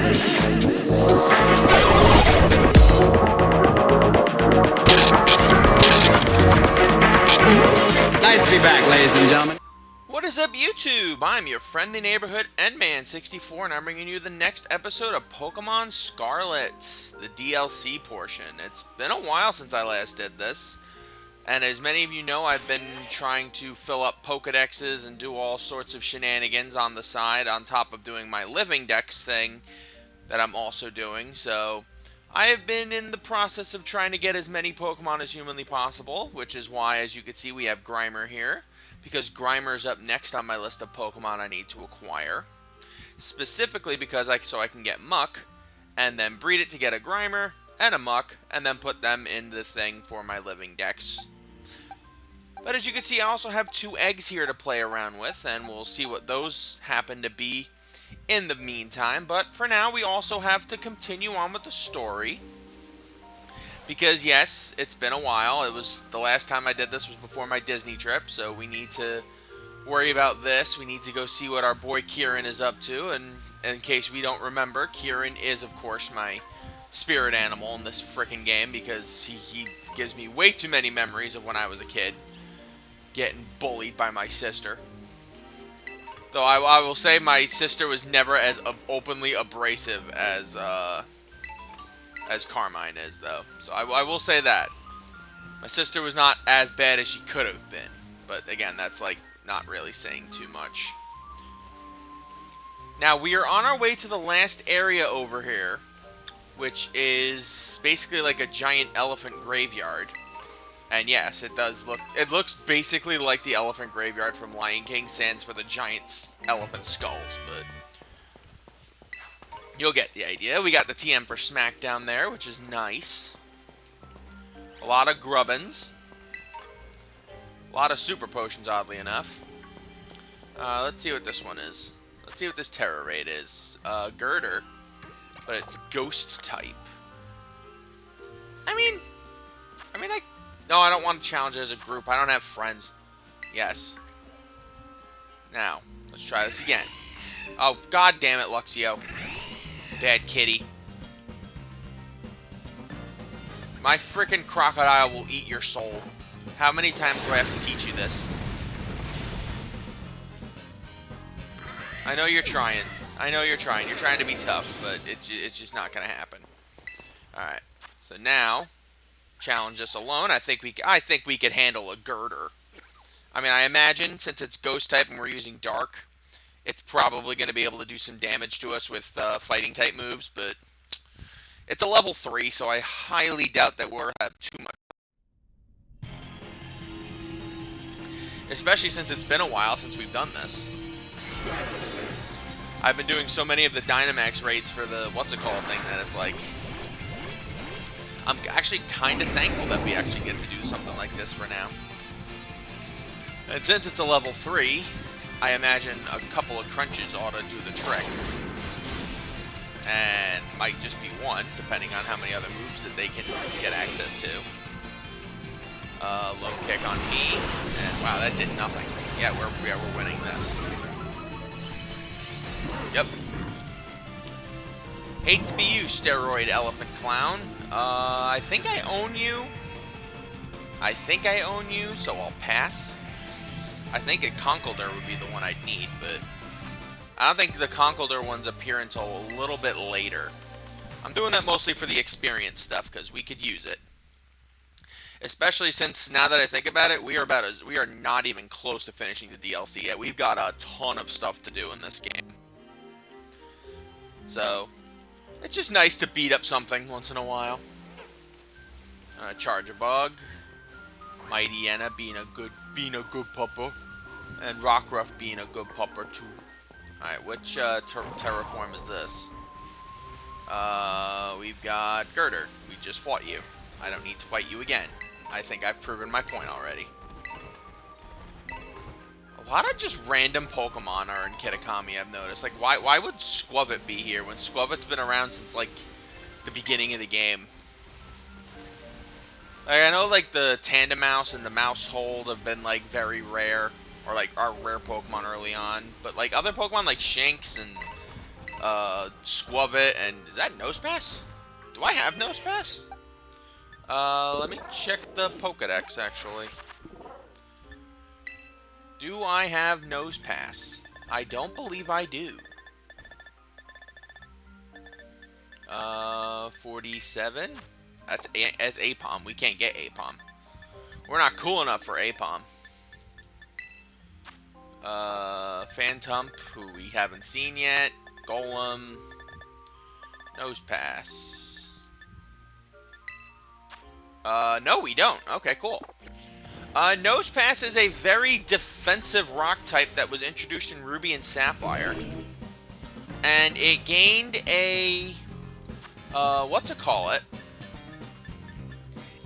Nice to be back, ladies and gentlemen. What is up, YouTube? I'm your friendly neighborhood Endman64, and I'm bringing you the next episode of Pokemon Scarlet, the DLC portion. It's been a while since I last did this, and as many of you know, I've been trying to fill up Pokedexes and do all sorts of shenanigans on the side, on top of doing my Living Dex thing that I'm also doing, so I have been in the process of trying to get as many Pokemon as humanly possible, which is why, as you can see, we have Grimer here, because Grimer is up next on my list of Pokemon I need to acquire. Specifically because I can get Muck, and then breed it to get a Grimer and a Muck, and then put them in the thing for my Living Dex. But as you can see, I also have 2 eggs here to play around with, and we'll see what those happen to be in the meantime. But for now, we also have to continue on with the story, because yes, it's been a while. It was the last time I did this was before my Disney trip, so we need to worry about this. We need to go see what our boy Kieran is up to, and in case we don't remember, Kieran is of course my spirit animal in this frickin' game, because he gives me way too many memories of when I was a kid getting bullied by my sister. Though I will say my sister was never as openly abrasive as Carmine is, though. So I will say that. My sister was not as bad as she could have been. But again, that's like not really saying too much. Now, we are on our way to the last area over here, which is basically like a giant elephant graveyard. And yes, it looks basically like the elephant graveyard from Lion King, sans for the giant elephant skulls, but you'll get the idea. We got the TM for Smack down there, which is nice. A lot of grubbins. A lot of super potions, oddly enough. Let's see what this one is. Let's see what this Terror Raid is. Girder, but it's Ghost type. No, I don't want to challenge it as a group. I don't have friends. Yes. Now, let's try this again. Oh, god damn it, Luxio. Bad kitty. My frickin' crocodile will eat your soul. How many times do I have to teach you this? I know you're trying. I know you're trying. You're trying to be tough, but it's just not going to happen. Alright. So now, challenge us alone. I think we could handle a Girder. I mean, I imagine since it's Ghost type and we're using Dark, it's probably going to be able to do some damage to us with fighting type moves, but it's a level 3, so I highly doubt that we'll have too much. Especially since it's been a while since we've done this. I've been doing so many of the Dynamax raids for the what's-it-called thing that it's like, I'm actually kind of thankful that we actually get to do something like this for now. And since it's a level 3, I imagine a couple of crunches ought to do the trick. And might just be one, depending on how many other moves that they can get access to. Low kick on me, and wow, that did nothing. Yeah, we're winning this. Yep. Hate to be you, steroid elephant clown. I think I own you. So I'll pass. I think a Conkeldurr would be the one I'd need, but I don't think the Conkeldurr ones appear until a little bit later. I'm doing that mostly for the experience stuff, because we could use it. Especially since, now that I think about it, we are not even close to finishing the DLC yet. We've got a ton of stuff to do in this game. So, it's just nice to beat up something once in a while. Charge a Bug. Mighty Enna being a good pupper. And Rockruff being a good pupper too. Alright, which Terraform is this? We've got Girder. We just fought you. I don't need to fight you again. I think I've proven my point already. A lot of just random Pokemon are in Kitakami, I've noticed. Like, why would Squavit be here when Squavit's been around since, like, the beginning of the game? Like, I know, like, the Tandemaus and the Mousehold have been, like, very rare. Or, like, are rare Pokemon early on. But, like, other Pokemon like Shanks and Squabit, and is that Nosepass? Do I have Nosepass? Let me check the Pokedex, actually. Do I have Nosepass? I don't believe I do. 47? That's Apom. We can't get Apom. We're not cool enough for Apom. Phantump, who we haven't seen yet. Golem. Nosepass. No, we don't. Okay, cool. Nosepass is a very defensive rock type that was introduced in Ruby and Sapphire. And it gained a...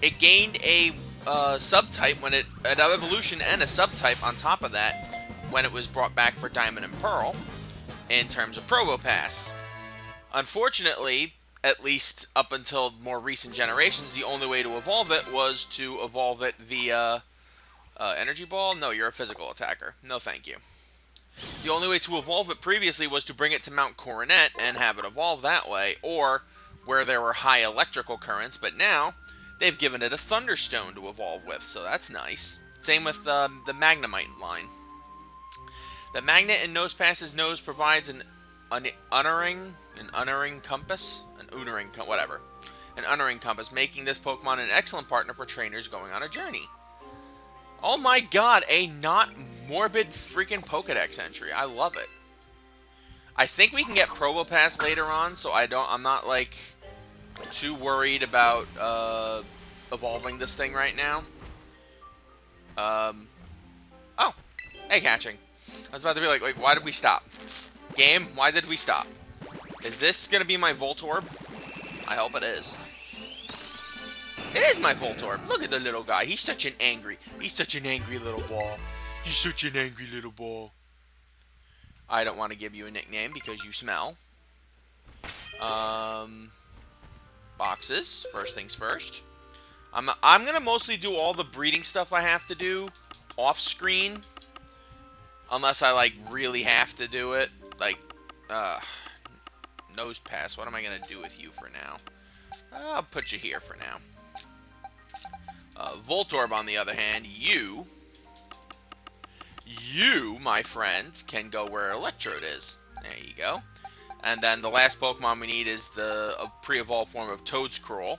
It gained a subtype when it... An evolution and a subtype on top of that when it was brought back for Diamond and Pearl in terms of Probopass. Unfortunately, at least up until more recent generations, the only way to evolve it was to evolve it via... Energy Ball? No, you're a physical attacker. No, thank you. The only way to evolve it previously was to bring it to Mount Coronet and have it evolve that way, or where there were high electrical currents, but now they've given it a Thunderstone to evolve with, so that's nice. Same with the Magnemite line. The magnet in Nosepass's nose provides an unerring compass, an unerring compass, making this Pokemon an excellent partner for trainers going on a journey. Oh my god, a not morbid freaking Pokedex entry. I love it. I think we can get Probopass later on, so I'm not like too worried about evolving this thing right now. Oh, egg hatching. I was about to be like, why did we stop? Game, why did we stop? Is this gonna be my Voltorb? I hope it is. It is my Voltorb. Look at the little guy. He's such an angry little ball. He's such an angry little ball. I don't want to give you a nickname because you smell. Boxes. First things first. I'm gonna mostly do all the breeding stuff I have to do off screen, unless I like really have to do it. Like, Nosepass. What am I gonna do with you for now? I'll put you here for now. Voltorb, on the other hand, you, my friend, can go where Electrode is. There you go. And then the last Pokemon we need is the pre-evolved form of Toedscruel.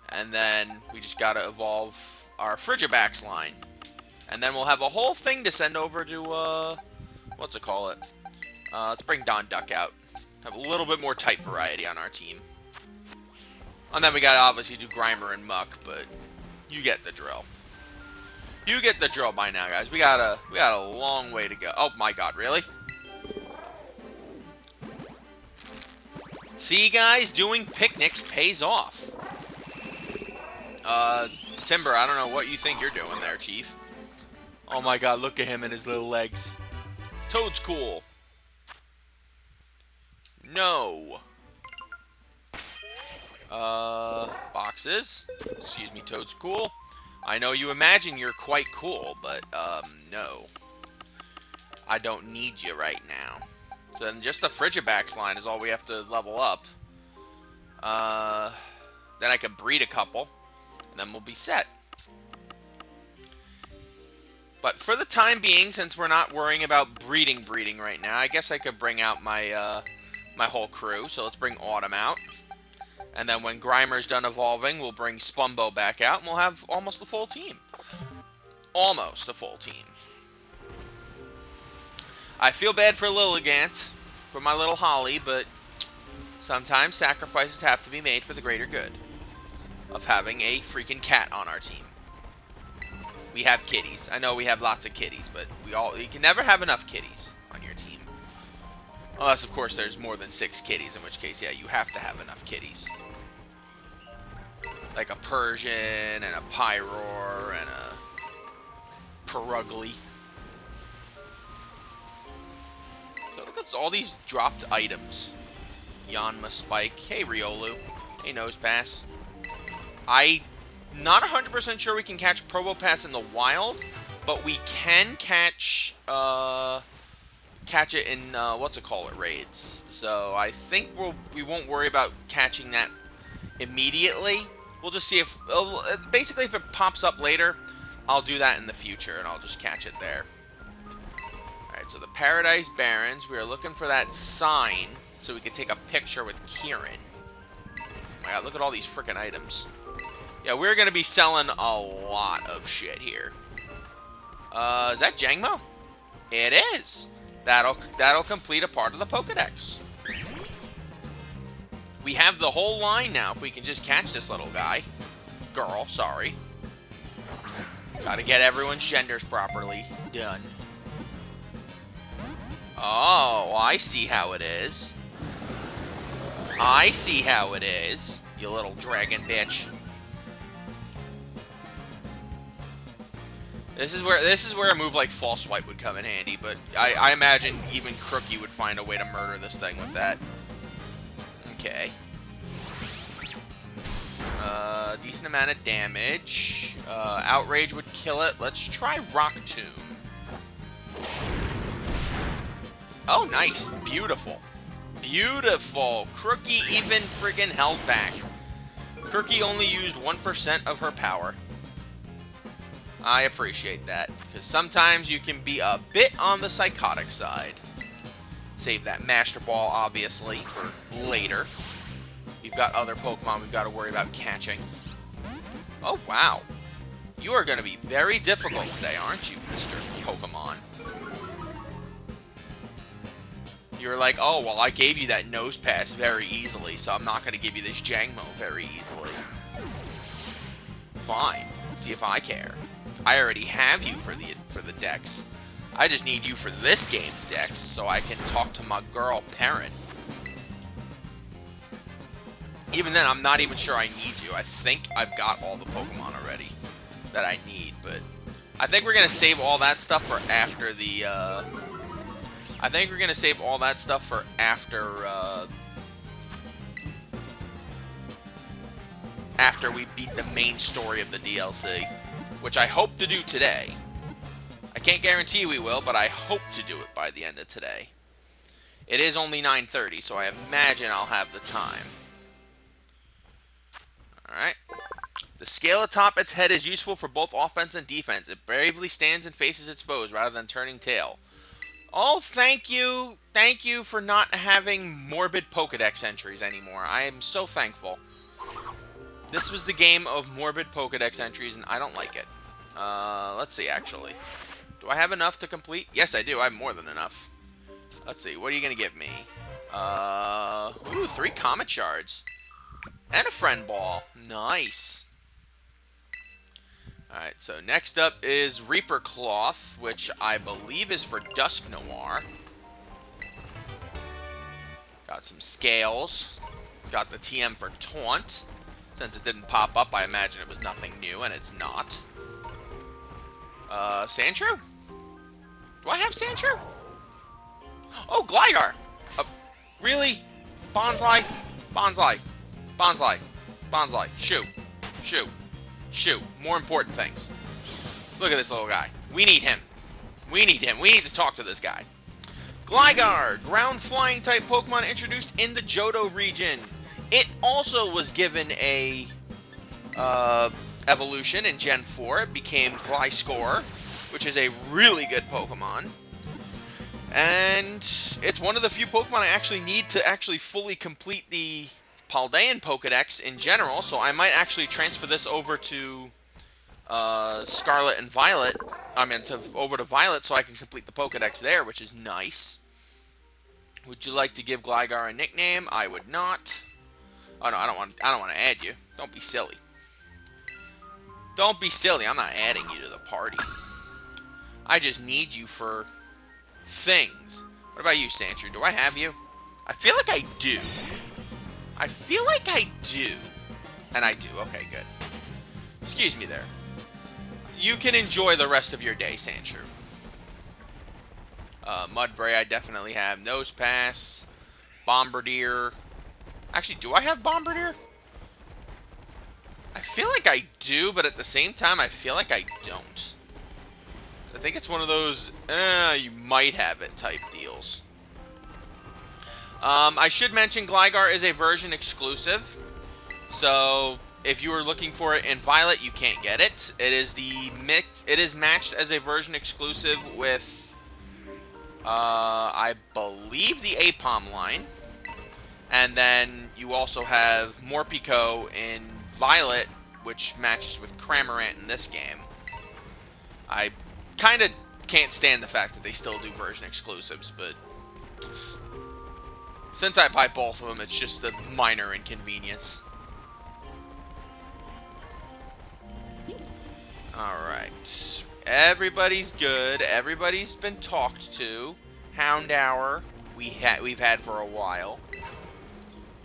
And then we just gotta evolve our Frigibax line. And then we'll have a whole thing to send over to, let's bring Donduck out. Have a little bit more type variety on our team. And then we gotta obviously do Grimer and Muck, but you get the drill. You get the drill by now, guys. We got a long way to go. Oh my god, really? See, guys, doing picnics pays off. Timber, I don't know what you think you're doing there, Chief. Oh my god, look at him and his little legs. Toedscool. No. Boxes. Excuse me, Toedscool. I know you imagine you're quite cool, but, no. I don't need you right now. So then just the Frigibax line is all we have to level up. Then I could breed a couple, and then we'll be set. But for the time being, since we're not worrying about breeding right now, I guess I could bring out my, my whole crew. So let's bring Autumn out. And then when Grimer's done evolving, we'll bring Spumbo back out, and we'll have almost the full team. Almost a full team. I feel bad for Lilligant, for my little Holly, but sometimes sacrifices have to be made for the greater good of having a freaking cat on our team. We have kitties. I know we have lots of kitties, but you can never have enough kitties on your team. Unless, of course, there's more than 6 kitties, in which case, yeah, you have to have enough kitties. Like a Persian, and a Pyroar, and a Perugly. So look at all these dropped items. Yanma Spike. Hey, Riolu. Hey, Nosepass. I'm not 100% sure we can catch Probopass in the wild, but we can catch catch it in raids. So I think we won't worry about catching that immediately. We'll just see if basically if it pops up later, I'll do that in the future and I'll just catch it there. All right, so the Paradise Barrens. We are looking for that sign so we can take a picture with Kieran. Oh my God, look at all these freaking items. Yeah, we're gonna be selling a lot of shit here. Is that Jangmo? It is. That'll complete a part of the Pokedex. We have the whole line now if we can just catch this little guy. Girl, sorry. Gotta get everyone's genders properly done. Oh, I see how it is. I see how it is, you little dragon bitch. This is where a move like False Swipe would come in handy, but I imagine even Crookie would find a way to murder this thing with that. Okay. Decent amount of damage. Outrage would kill it. Let's try Rock Tomb. Oh, nice. Beautiful. Beautiful. Crookie even friggin' held back. Crookie only used 1% of her power. I appreciate that, because sometimes you can be a bit on the psychotic side. Save that Master Ball, obviously, for later. We've got other Pokemon we've got to worry about catching. Oh, wow. You are going to be very difficult today, aren't you, Mr. Pokemon? You're like, oh, well, I gave you that Nose Pass very easily, so I'm not going to give you this Jangmo very easily. Fine. See if I care. I already have you for the Dex. I just need you for this game's Dex so I can talk to my girl parent. Even then, I'm not even sure I need you. I think I've got all the Pokemon already that I need, but I think we're gonna save all that stuff for after the. I think we're gonna save all that stuff for after we beat the main story of the DLC. Which I hope to do today. I can't guarantee we will, but I hope to do it by the end of today. It is only 9:30, so I imagine I'll have the time. Alright. The scale atop its head is useful for both offense and defense. It bravely stands and faces its foes rather than turning tail. Oh, thank you. Thank you for not having morbid Pokedex entries anymore. I am so thankful. This was the game of morbid Pokedex entries, and I don't like it. Let's see, actually. Do I have enough to complete? Yes, I do. I have more than enough. Let's see. What are you going to give me? 3 Comet Shards. And a Friend Ball. Nice. Alright, so next up is Reaper Cloth, which I believe is for Dusk Noir. Got some Scales. Got the TM for Taunt. Since it didn't pop up, I imagine it was nothing new, and it's not. Sandshrew? Do I have Sandshrew? Oh, Gligar! Really? Bonsly? Bonsly. Bonsly. Bonsly. Shoot. Shoot. Shoot. More important things. Look at this little guy. We need him. We need him. We need to talk to this guy. Gligar! Ground flying type Pokemon introduced in the Johto region. It also was given a evolution in Gen 4. It became Gliscor, which is a really good Pokemon. And it's one of the few Pokemon I actually need to actually fully complete the Paldean Pokedex in general, so I might actually transfer this over to Scarlet and Violet. I mean, over to Violet so I can complete the Pokedex there, which is nice. Would you like to give Gligar a nickname? I would not. Oh no, I don't want to add you. Don't be silly. Don't be silly. I'm not adding you to the party. I just need you for things. What about you, Sandshrew? Do I have you? I feel like I do. I feel like I do. And I do. Okay, good. Excuse me there. You can enjoy the rest of your day, Sandshrew. Mudbray, I definitely have. Nose Pass. Bombardier. Actually, do I have Bombardier? I feel like I do, but at the same time, I feel like I don't. I think it's one of those, you might have it type deals. I should mention Gligar is a version exclusive. So, if you were looking for it in Violet, you can't get it. It is matched as a version exclusive with, I believe the Apom line. And then you also have Morpeko in Violet, which matches with Cramorant in this game. I kind of can't stand the fact that they still do version exclusives, but since I buy both of them, it's just a minor inconvenience. Alright. Everybody's good. Everybody's been talked to. Hound Hour we've had for a while.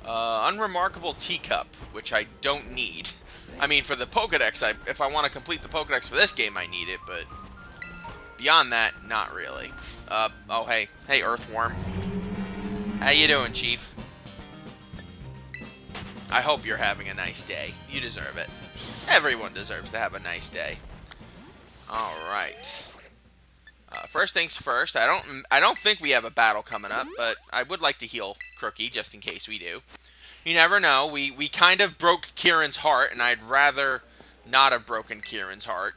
Unremarkable Teacup, which I don't need. I mean, for the Pokedex, if I want to complete the Pokedex for this game, I need it, but beyond that, not really. Oh, hey. Hey, Earthworm. How you doing, Chief? I hope you're having a nice day. You deserve it. Everyone deserves to have a nice day. Alright. First things first, I don't think we have a battle coming up, but I would like to heal Crookie, just in case we do. You never know. We kind of broke Kieran's heart, and I'd rather not have broken Kieran's heart.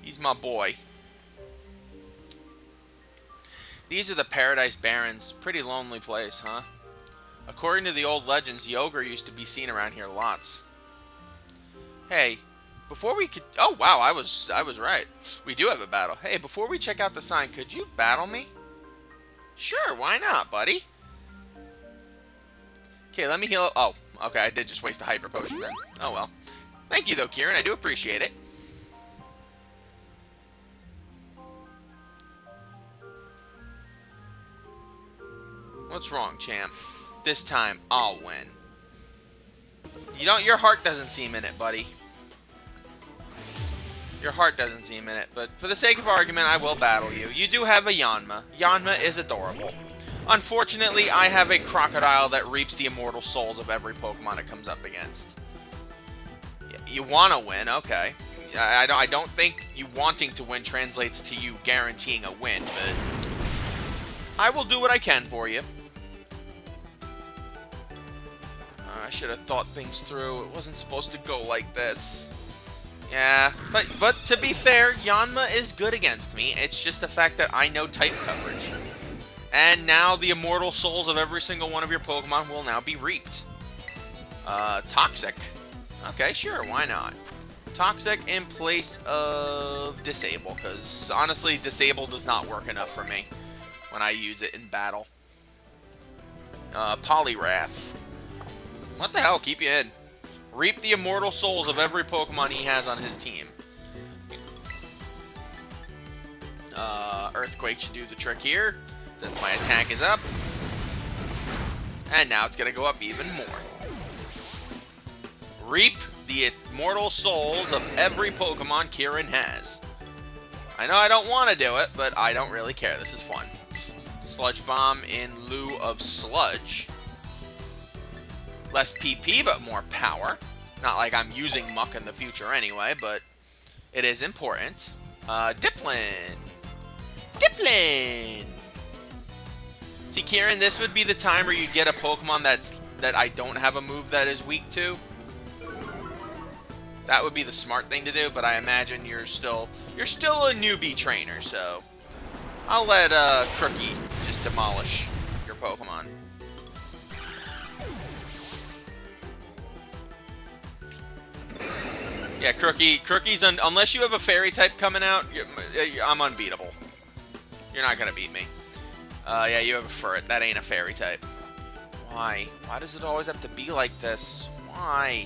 He's my boy. These are the Paradise Barrens. Pretty lonely place, huh? According to the old legends, Yogre used to be seen around here lots. Hey, before we could... Oh, wow, I was right. We do have a battle. Hey, before we check out the sign, could you battle me? Sure, why not, buddy? Okay, let me heal... Oh, okay, I did just waste a Hyper Potion then. Oh, well. Thank you, though, Kieran. I do appreciate it. What's wrong, champ? This time, I'll win. Your heart doesn't seem in it, buddy. Your heart doesn't seem in it, but for the sake of argument, I will battle you. You do have a Yanma. Yanma is adorable. Unfortunately, I have a crocodile that reaps the immortal souls of every Pokemon it comes up against. You want to win, okay. I don't think you wanting to win translates to you guaranteeing a win, but I will do what I can for you. I should have thought things through. It wasn't supposed to go like this. Yeah, but to be fair, Yanma is good against me. It's just the fact that I know type coverage. And now the immortal souls of every single one of your Pokemon will now be reaped. Toxic. Okay, sure, why not? Toxic in place of Disable, because honestly, Disable does not work enough for me when I use it in battle. Poliwrath. What the hell? Keep you in. Reap the immortal souls of every Pokemon he has on his team. Earthquake should do the trick here, since my attack is up. And now it's going to go up even more. Reap the immortal souls of every Pokemon Kieran has. I know I don't want to do it, but I don't really care. This is fun. Sludge Bomb in lieu of Sludge. Less PP, but more power. Not like I'm using Muck in the future anyway, but it is important. Diplin! Diplin! See, Kieran, this would be the time where you get a Pokemon that I don't have a move that is weak to. That would be the smart thing to do, but I imagine you're still a newbie trainer, so I'll let Crookie just demolish your Pokemon. Yeah, Crookie's unless you have a fairy type coming out, I'm unbeatable. You're not gonna beat me. Yeah, you have a Furret. That ain't a fairy type. Why? Why does it always have to be like this? Why?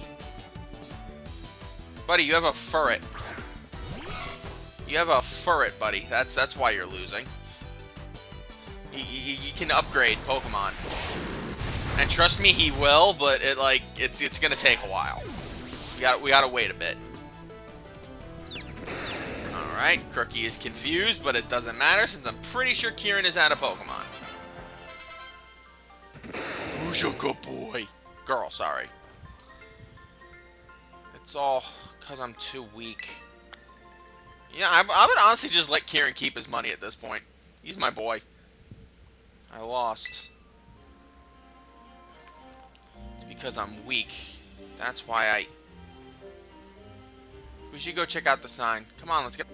Buddy, you have a Furret. You have a Furret, buddy. That's why you're losing. You can upgrade Pokemon. And trust me, he will, but it's gonna take a while. We gotta wait a bit. Alright, Crookie is confused, but it doesn't matter since I'm pretty sure Kieran is out of Pokemon. Who's your good boy? Girl, sorry. It's all because I'm too weak. Yeah, I would honestly just let Kieran keep his money at this point. He's my boy. I lost. It's because I'm weak. That's why I... We should go check out the sign. Come on, let's get...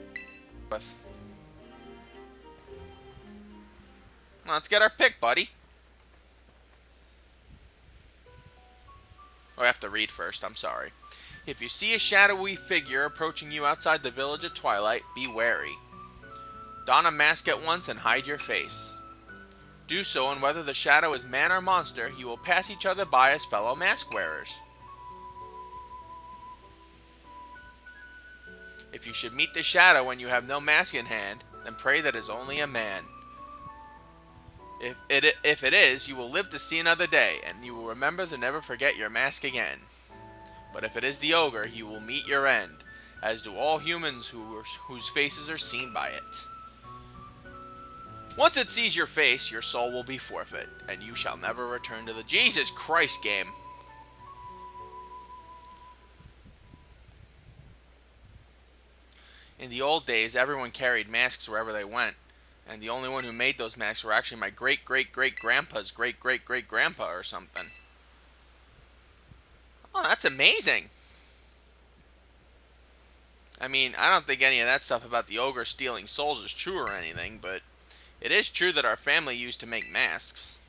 Let's get our pick, buddy. Oh, I have to read first. I'm sorry. If you see a shadowy figure approaching you outside the village at twilight, be wary. Don a mask at once and hide your face. Do so, and whether the shadow is man or monster, you will pass each other by as fellow mask wearers. If you should meet the shadow when you have no mask in hand, then pray that it is only a man. If it is, you will live to see another day, and you will remember to never forget your mask again. But if it is the ogre, you will meet your end, as do all humans whose faces are seen by it. Once it sees your face, your soul will be forfeit, and you shall never return to the Jesus Christ game. In the old days, everyone carried masks wherever they went, and the only one who made those masks were actually my great-great-great-grandpa's great-great-great-grandpa or something. Oh, that's amazing. I mean, I don't think any of that stuff about the ogre stealing souls is true or anything, but it is true that our family used to make masks.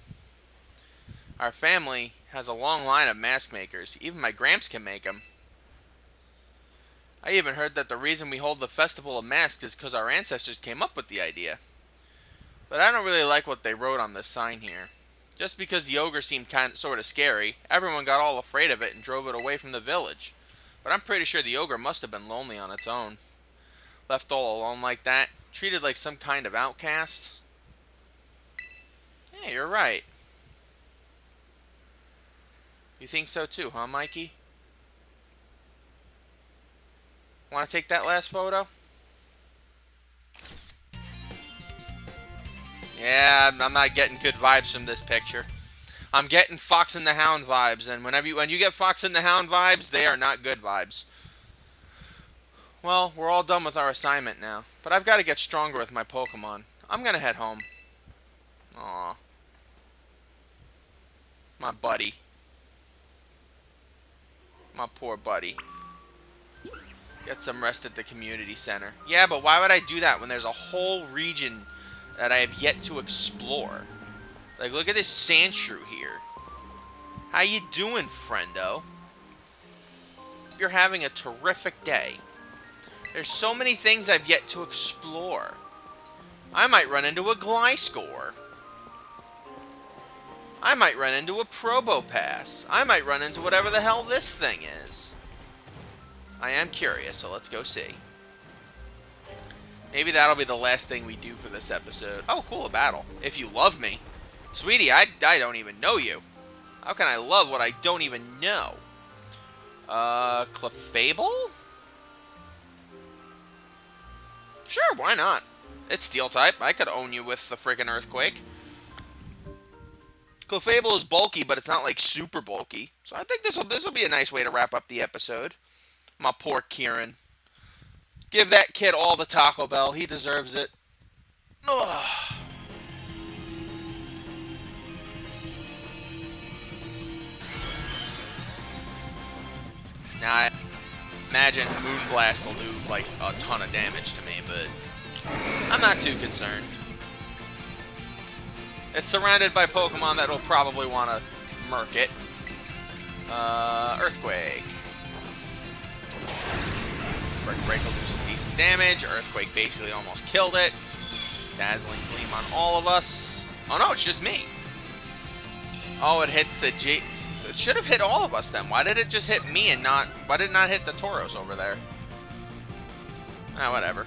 Our family has a long line of mask makers. Even my gramps can make them. I even heard that the reason we hold the Festival of Masks is because our ancestors came up with the idea. But I don't really like what they wrote on this sign here. Just because the ogre seemed sort of scary, everyone got all afraid of it and drove it away from the village. But I'm pretty sure the ogre must have been lonely on its own. Left all alone like that, treated like some kind of outcast. Yeah, you're right. You think so too, huh, Mikey? Want to take that last photo? Yeah, I'm not getting good vibes from this picture. I'm getting Fox and the Hound vibes, and when you get Fox and the Hound vibes, they are not good vibes. Well, we're all done with our assignment now, but I've got to get stronger with my Pokemon. I'm gonna head home. Aw. My buddy. My poor buddy. Get some rest at the community center. Yeah, but why would I do that when there's a whole region that I have yet to explore? Like, look at this Sandshrew here. How you doing, friendo? You're having a terrific day. There's so many things I've yet to explore. I might run into a Gliscor. I might run into a Probopass. I might run into whatever the hell this thing is. I am curious, so let's go see. Maybe that'll be the last thing we do for this episode. Oh, cool, a battle. If you love me. Sweetie, I don't even know you. How can I love what I don't even know? Clefable? Sure, why not? It's Steel type. I could own you with the friggin' Earthquake. Clefable is bulky, but it's not like super bulky. So I think this will be a nice way to wrap up the episode. My poor Kieran. Give that kid all the Taco Bell. He deserves it. Ugh. Now, I imagine Moonblast will do, like, a ton of damage to me, but I'm not too concerned. It's surrounded by Pokemon that'll probably want to murk it. Earthquake. Brick Break will do some decent damage. Earthquake basically almost killed it. Dazzling Gleam on all of us. Oh no, it's just me. Oh, it hits a G. It should have hit all of us then. Why did it just hit me and not... Why did it not hit the Tauros over there? Ah, whatever.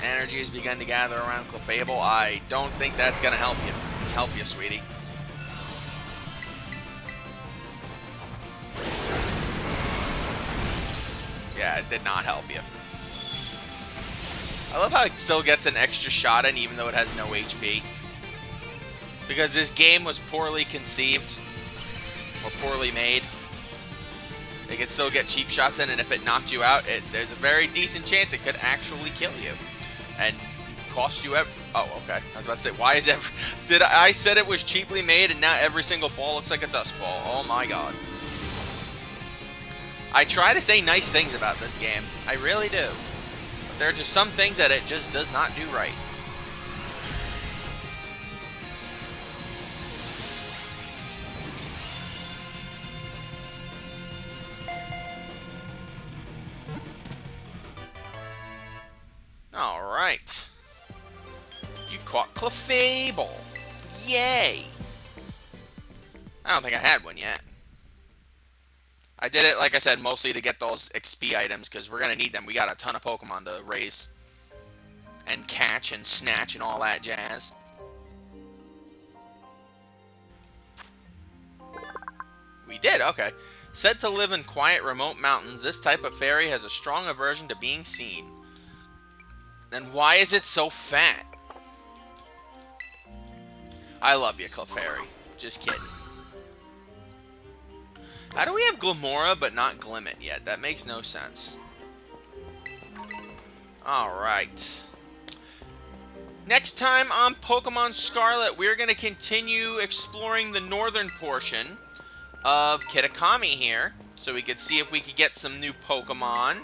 Energy has begun to gather around Clefable. I don't think that's going to help you. Help you, sweetie. Yeah, it did not help you. I love how it still gets an extra shot in even though it has no HP. Because this game was poorly conceived. Or poorly made. They can still get cheap shots in, and if it knocked you out, there's a very decent chance it could actually kill you. And cost you oh, okay. I was about to say, why is I said it was cheaply made, and now every single ball looks like a dust ball. Oh my god. I try to say nice things about this game. I really do. But there are just some things that it just does not do right. Alright. You caught Clefable. Yay! I don't think I had one yet. I did it, like I said, mostly to get those XP items, because we're going to need them. We got a ton of Pokemon to raise. And catch and snatch and all that jazz. We did, okay. Said to live in quiet, remote mountains, this type of fairy has a strong aversion to being seen. Then why is it so fat? I love you, Clefairy. Just kidding. How do we have Glamora but not Glimmet yet? That makes no sense. Alright. Next time on Pokemon Scarlet, we're going to continue exploring the northern portion of Kitakami here. So we could see if we could get some new Pokemon.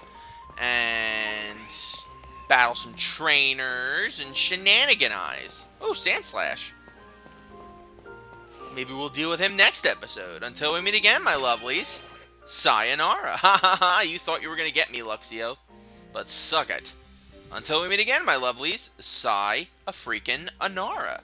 And battle some trainers and shenanigans. Oh, Sandslash. Maybe we'll deal with him next episode. Until we meet again, my lovelies. Sayonara. Ha ha ha. You thought you were going to get me, Luxio. But suck it. Until we meet again, my lovelies. Say a freaking Anara.